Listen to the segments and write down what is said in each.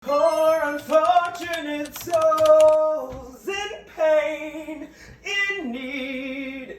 Poor unfortunate souls in pain, in need.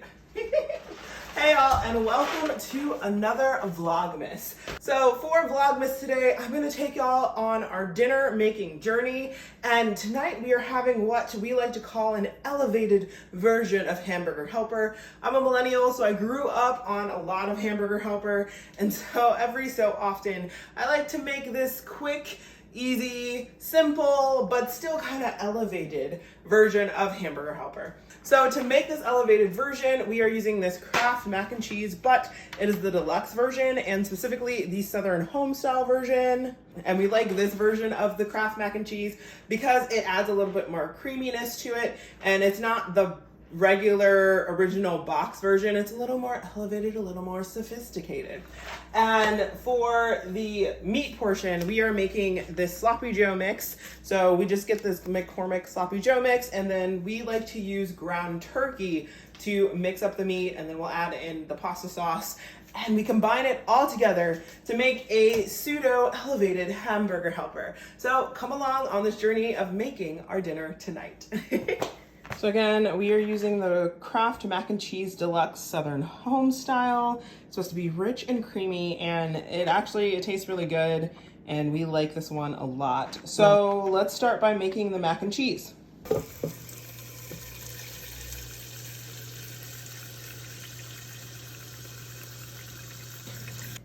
Hey y'all, and welcome to another Vlogmas. So for Vlogmas today, I'm gonna take y'all on our dinner making journey. And tonight we are having what we like to call an elevated version of Hamburger Helper. I'm a millennial, so I grew up on a lot of Hamburger Helper. And so every so often, I like to make this quick, easy, simple, but still kind of elevated version of Hamburger Helper. So to make this elevated version, we are using this Kraft mac and cheese, but it is the deluxe version and specifically the Southern Homestyle version. And we like this version of the Kraft mac and cheese because it adds a little bit more creaminess to it, and it's not the regular original box version. It's a little more elevated, a little more sophisticated. And for the meat portion, we are making this Sloppy Joe mix. So we just get this McCormick Sloppy Joe mix, and then we like to use ground turkey to mix up the meat, and then we'll add in the pasta sauce, and we combine it all together to make a pseudo elevated Hamburger Helper. So come along on this journey of making our dinner tonight. So again, we are using the Kraft Mac and Cheese Deluxe Southern Homestyle. It's supposed to be rich and creamy, and it tastes really good, and we like this one a lot. So let's start by making the mac and cheese.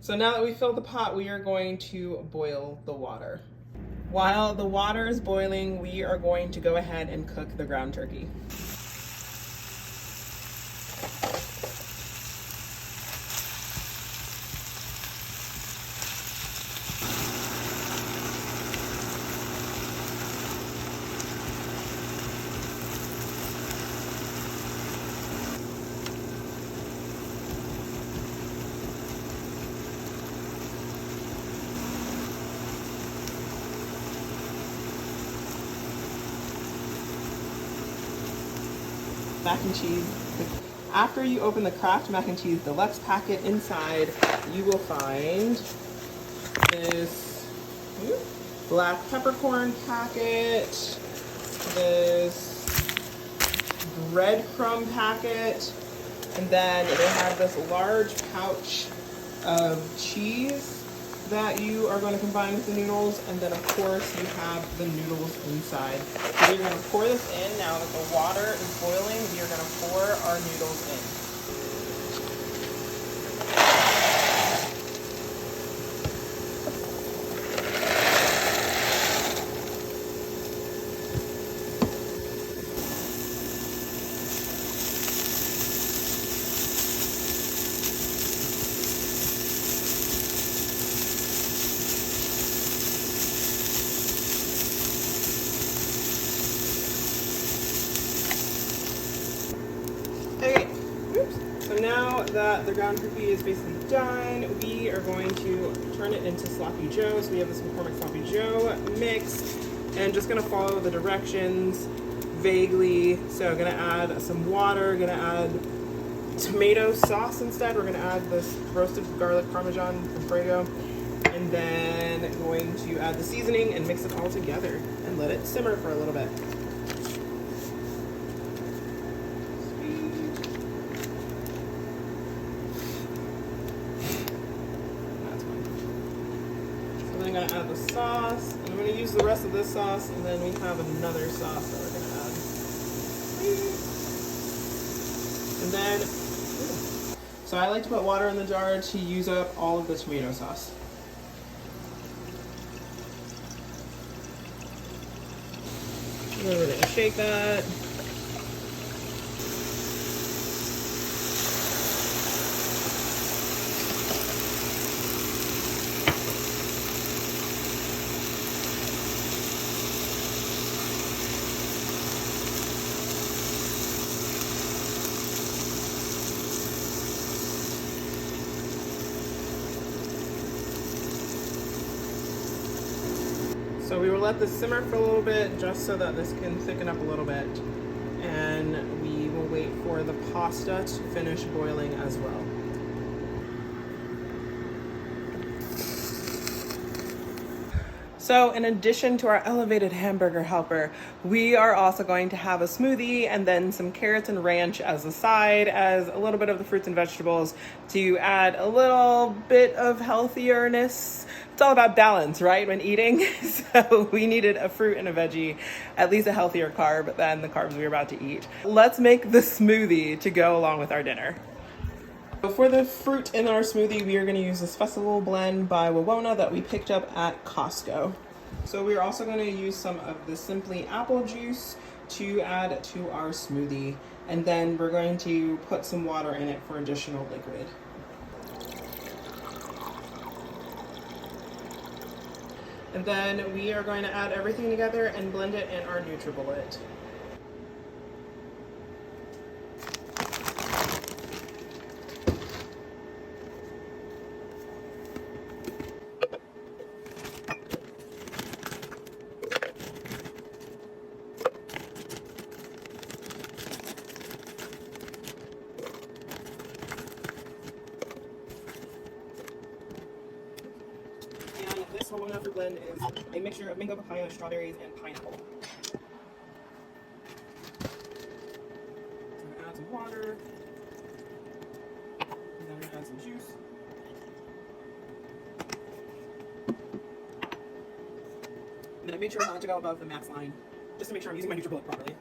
So now that we've filled the pot, we are going to boil the water. While the water is boiling, we are going to go ahead and cook the ground turkey. Mac and cheese. After you open the Kraft Mac and Cheese Deluxe packet, inside you will find this black peppercorn packet, this breadcrumb packet, and then they have this large pouch of cheese that you are going to combine with the noodles, and then of course you have the noodles inside. So you're going to pour this in. Now that the water is boiling, we are going to pour our noodles in. So now that the ground turkey is basically done, we are going to turn it into Sloppy Joe. So we have this McCormick Sloppy Joe mix, and just gonna follow the directions vaguely. So gonna add some water, gonna add tomato sauce instead. We're gonna add this roasted garlic Parmesan Alfredo, and then going to add the seasoning and mix it all together and let it simmer for a little bit. I'm going to add the sauce, and I'm going to use the rest of this sauce, and then we have another sauce that we're going to add. And then, so I like to put water in the jar to use up all of the tomato sauce. And then we're going to shake that. So we will let this simmer for a little bit just so that this can thicken up a little bit, and we will wait for the pasta to finish boiling as well. So in addition to our elevated hamburger helper, we are also going to have a smoothie and then some carrots and ranch as a side, as a little bit of the fruits and vegetables to add a little bit of healthierness. It's all about balance, right, when eating? So we needed a fruit and a veggie, at least a healthier carb than the carbs we were about to eat. Let's make the smoothie to go along with our dinner. For the fruit in our smoothie, we are going to use this festival blend by Wawona that we picked up at Costco. So we're also going to use some of the Simply apple juice to add to our smoothie, and then we're going to put some water in it for additional liquid. And then we are going to add everything together and blend it in our NutriBullet. This whole fruit blend is a mixture of mango, papaya, strawberries, and pineapple. So I'm going to add some water, and then I'm going to add some juice. And then I made sure not to go above the max line, just to make sure I'm using my NutriBullet properly.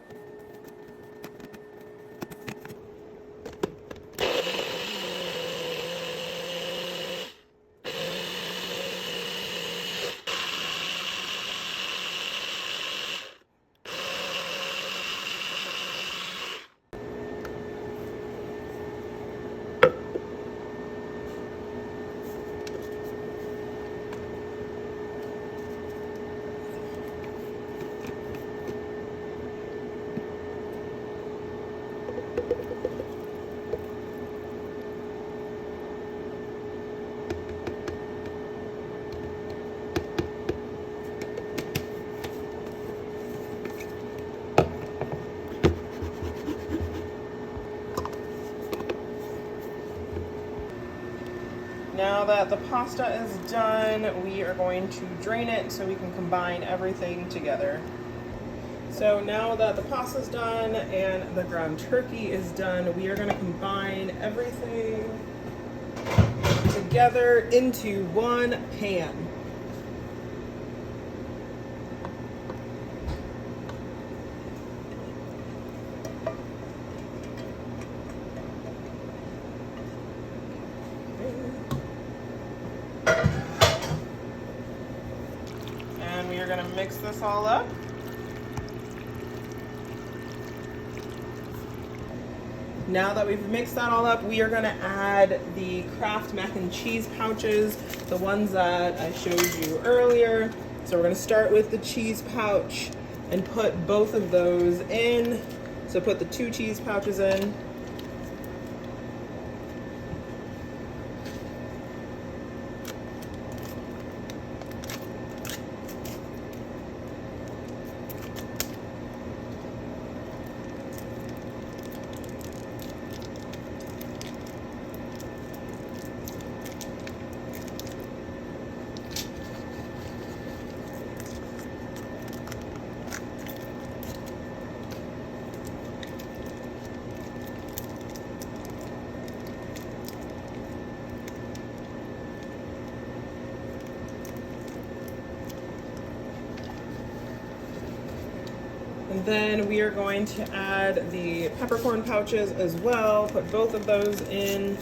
Now that the pasta is done, we are going to drain it so we can combine everything together. So now that the pasta is done and the ground turkey is done, we are going to combine everything together into one pan. And we are going to mix this all up. Now that we've mixed that all up, we are going to add the Kraft mac and cheese pouches, the ones that I showed you earlier. So we're going to start with the cheese pouch and put both of those in. So put the 2 cheese pouches in. And then we are going to add the peppercorn pouches as well. Put both of those in.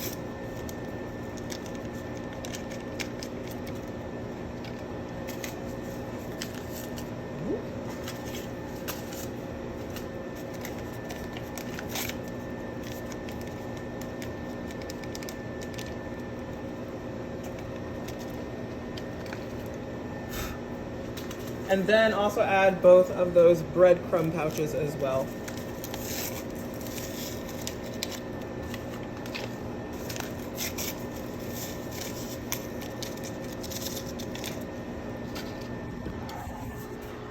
And then also add both of those breadcrumb pouches as well.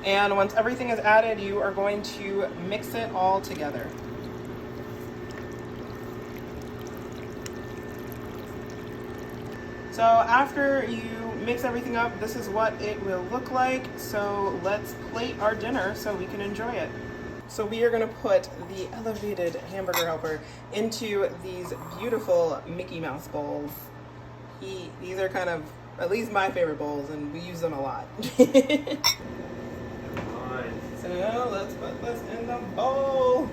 And once everything is added, you are going to mix it all together. So after you mix everything up, this is what it will look like. So let's plate our dinner so we can enjoy it. So we are gonna put the elevated Hamburger Helper into these beautiful Mickey Mouse bowls. These are kind of, at least my favorite bowls, and we use them a lot. So let's put this in the bowl.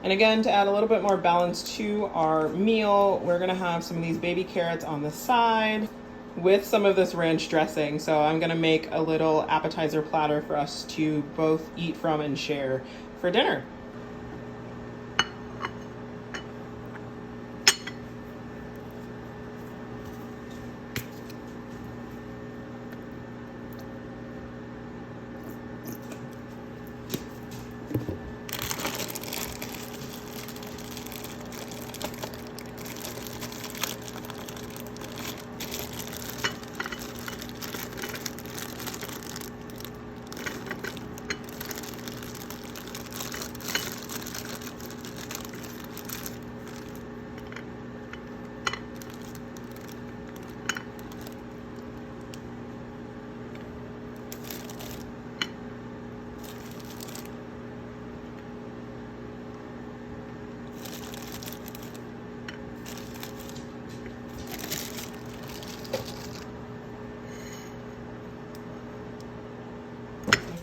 And again, to add a little bit more balance to our meal, we're gonna have some of these baby carrots on the side with some of this ranch dressing. So I'm gonna make a little appetizer platter for us to both eat from and share for dinner.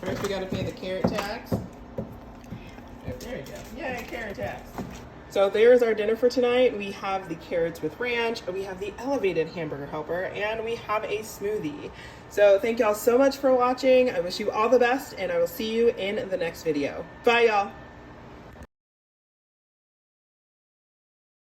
First, we gotta pay the carrot tax. Oh, there you go. Yay, carrot tax. So there's our dinner for tonight. We have the carrots with ranch, we have the elevated Hamburger Helper, and we have a smoothie. So thank y'all so much for watching. I wish you all the best, and I will see you in the next video. Bye, y'all.